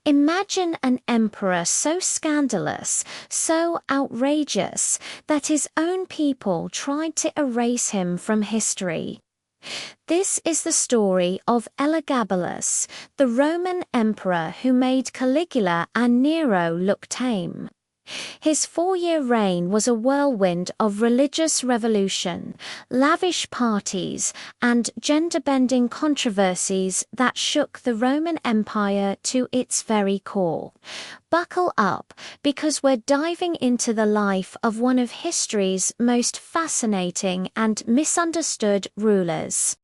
Imagine an emperor so scandalous, so outrageous, that his own people tried to erase him from history. This is the story of Elagabalus, the Roman emperor who made Caligula and Nero look tame. His 4-year reign was a whirlwind of religious revolution, lavish parties, and gender-bending controversies that shook the Roman Empire to its very core. Buckle up, because we're diving into the life of one of history's most fascinating and misunderstood rulers.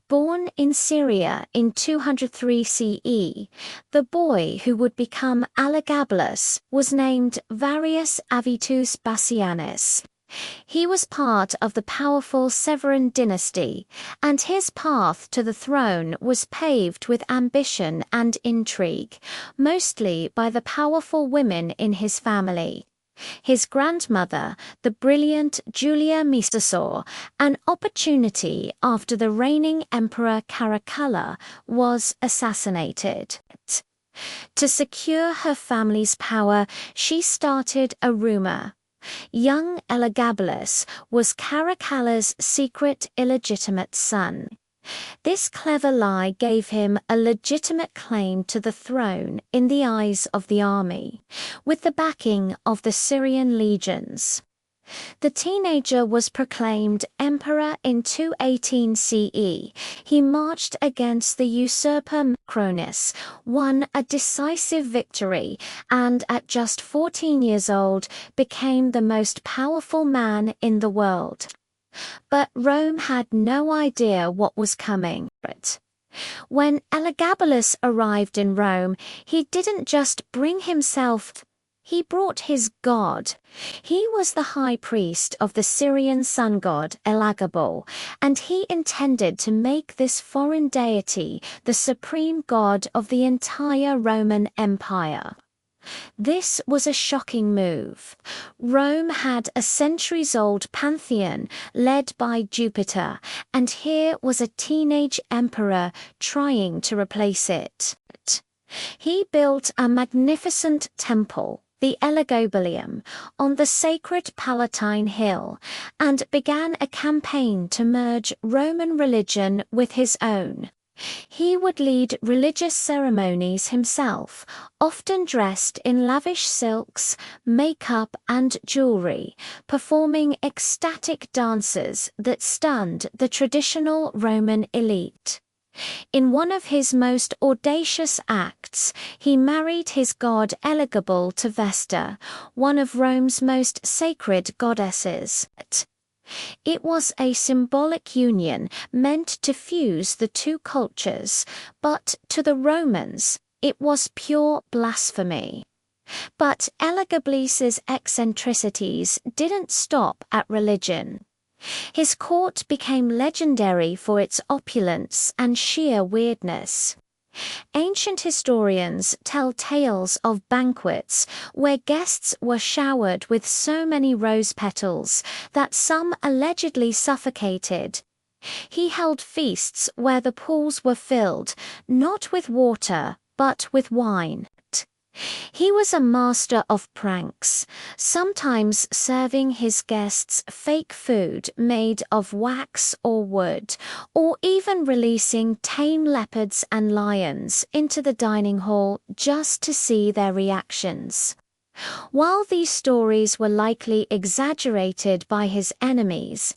Born in Syria in 203 CE, the boy who would become Elagabalus was named Varius Avitus Bassianus. He was part of the powerful Severan dynasty, and his path to the throne was paved with ambition and intrigue, mostly by the powerful women in his family. His grandmother, the brilliant Julia Maesa, saw an opportunity after the reigning Emperor Caracalla was assassinated. To secure her family's power, she started a rumor. Young Elagabalus was Caracalla's secret illegitimate son. This clever lie gave him a legitimate claim to the throne in the eyes of the army, with the backing of the Syrian legions. The teenager was proclaimed emperor in 218 CE. He marched against the usurper Macronus, won a decisive victory, and at just 14 years old became the most powerful man in the world. But Rome had no idea what was coming. When Elagabalus arrived in Rome, he didn't just bring himself, he brought his god. He was the high priest of the Syrian sun god Elagabal, and he intended to make this foreign deity the supreme god of the entire Roman Empire. This was a shocking move. Rome had a centuries-old pantheon led by Jupiter, and here was a teenage emperor trying to replace it. He built a magnificent temple, the Elagobalium, on the sacred Palatine Hill, and began a campaign to merge Roman religion with his own. He would lead religious ceremonies himself, often dressed in lavish silks, makeup, and jewelry, performing ecstatic dances that stunned the traditional Roman elite. In one of his most audacious acts, he married his god Elagabal to Vesta, one of Rome's most sacred goddesses. It was a symbolic union meant to fuse the two cultures, but to the Romans, it was pure blasphemy. But Elagabalus's eccentricities didn't stop at religion. His court became legendary for its opulence and sheer weirdness. Ancient historians tell tales of banquets where guests were showered with so many rose petals that some allegedly suffocated. He held feasts where the pools were filled, not with water, but with wine. He was a master of pranks, sometimes serving his guests fake food made of wax or wood, or even releasing tame leopards and lions into the dining hall just to see their reactions. While these stories were likely exaggerated by his enemies,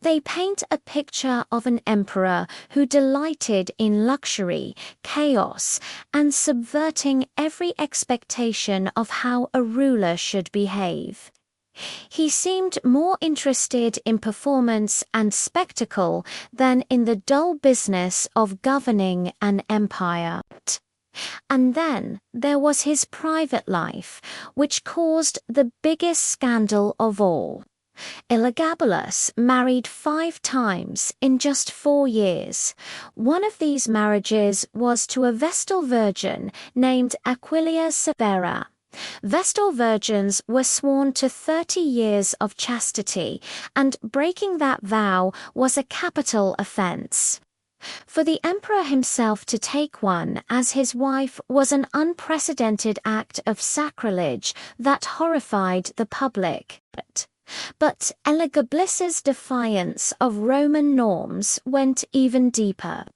they paint a picture of an emperor who delighted in luxury, chaos, and subverting every expectation of how a ruler should behave. He seemed more interested in performance and spectacle than in the dull business of governing an empire. And then there was his private life, which caused the biggest scandal of all. Elagabalus married 5 times in just 4 years. One of these marriages was to a Vestal virgin named Aquilia Severa. Vestal virgins were sworn to 30 years of chastity, and breaking that vow was a capital offense. For the emperor himself to take one as his wife was an unprecedented act of sacrilege that horrified the public. But Elagabalus's defiance of Roman norms went even deeper.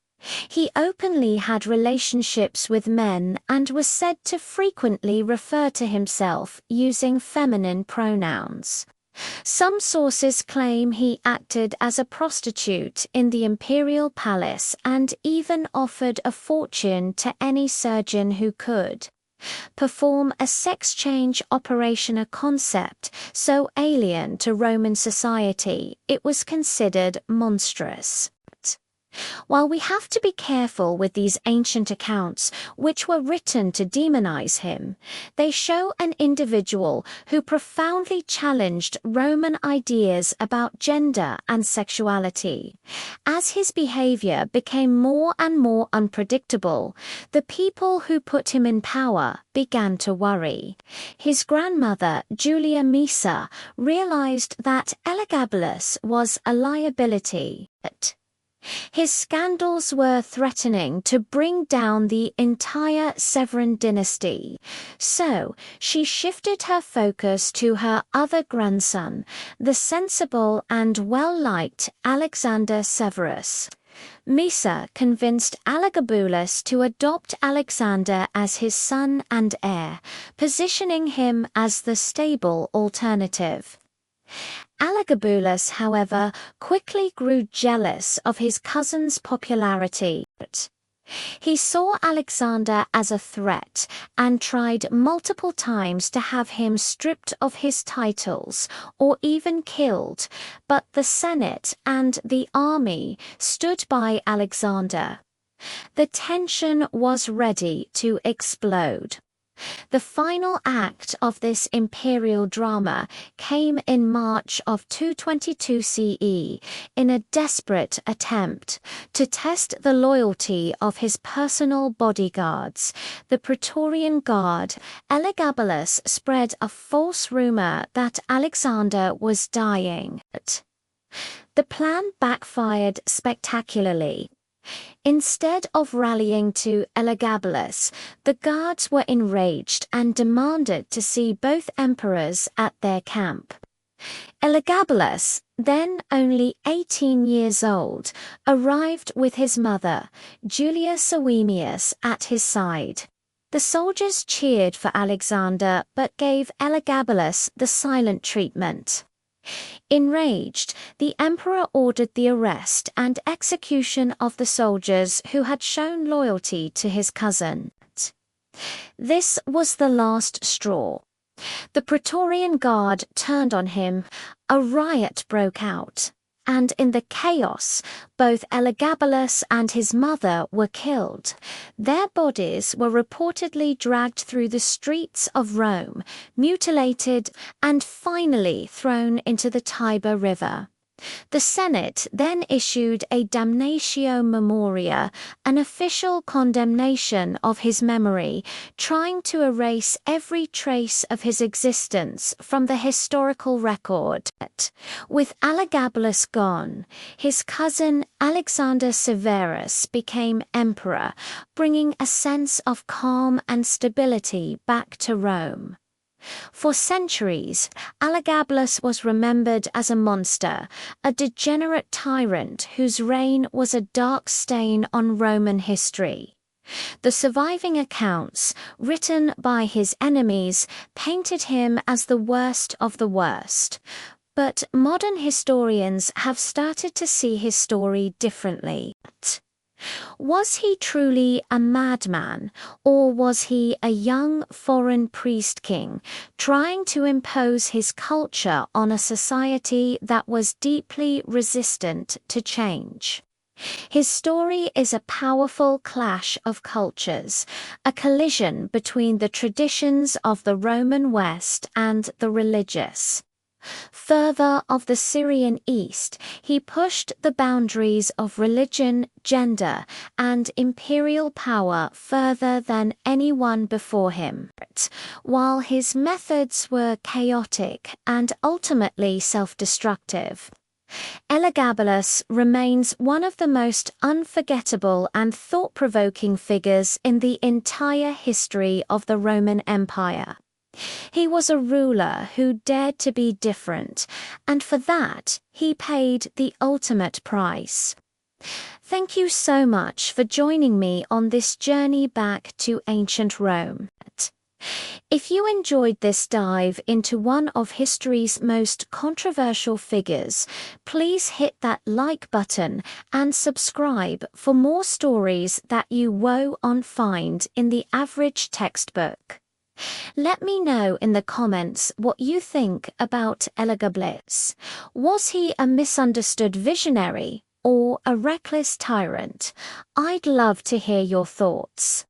He openly had relationships with men and was said to frequently refer to himself using feminine pronouns. Some sources claim he acted as a prostitute in the imperial palace and even offered a fortune to any surgeon who could perform a sex change operation, a concept so alien to Roman society it was considered monstrous. While we have to be careful with these ancient accounts, which were written to demonize him, they show an individual who profoundly challenged Roman ideas about gender and sexuality. As his behavior became more and more unpredictable, the people who put him in power began to worry. His grandmother, Julia Misa, realized that Elagabalus was a liability. His scandals were threatening to bring down the entire Severan dynasty, so she shifted her focus to her other grandson, the sensible and well-liked Alexander Severus. Misa convinced Elagabalus to adopt Alexander as his son and heir, positioning him as the stable alternative. Elagabalus, however, quickly grew jealous of his cousin's popularity. He saw Alexander as a threat and tried multiple times to have him stripped of his titles or even killed, but the Senate and the army stood by Alexander. The tension was ready to explode. The final act of this imperial drama came in March of 222 CE in a desperate attempt to test the loyalty of his personal bodyguards, the Praetorian Guard. Elagabalus spread a false rumor that Alexander was dying. The plan backfired spectacularly. Instead of rallying to Elagabalus, the guards were enraged and demanded to see both emperors at their camp. Elagabalus, then only 18 years old, arrived with his mother, Julia Sawemius, at his side. The soldiers cheered for Alexander but gave Elagabalus the silent treatment. Enraged, the emperor ordered the arrest and execution of the soldiers who had shown loyalty to his cousin. This was the last straw. The Praetorian Guard turned on him, a riot broke out, and in the chaos, both Elagabalus and his mother were killed. Their bodies were reportedly dragged through the streets of Rome, mutilated, and finally thrown into the Tiber River. The Senate then issued a damnatio memoria, an official condemnation of his memory, trying to erase every trace of his existence from the historical record. With Elagabalus gone, his cousin Alexander Severus became emperor, bringing a sense of calm and stability back to Rome. For centuries, Elagabalus was remembered as a monster, a degenerate tyrant whose reign was a dark stain on Roman history. The surviving accounts, written by his enemies, painted him as the worst of the worst. But modern historians have started to see his story differently. Was he truly a madman, or was he a young foreign priest-king trying to impose his culture on a society that was deeply resistant to change? His story is a powerful clash of cultures, a collision between the traditions of the Roman West and the religious. Further of the Syrian East, he pushed the boundaries of religion, gender, and imperial power further than anyone before him. While his methods were chaotic and ultimately self-destructive, Elagabalus remains one of the most unforgettable and thought-provoking figures in the entire history of the Roman Empire. He was a ruler who dared to be different, and for that, he paid the ultimate price. Thank you so much for joining me on this journey back to ancient Rome. If you enjoyed this dive into one of history's most controversial figures, please hit that like button and subscribe for more stories that you won't find in the average textbook. Let me know in the comments what you think about Elagabalus. Was he a misunderstood visionary or a reckless tyrant? I'd love to hear your thoughts.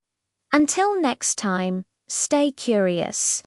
Until next time, stay curious.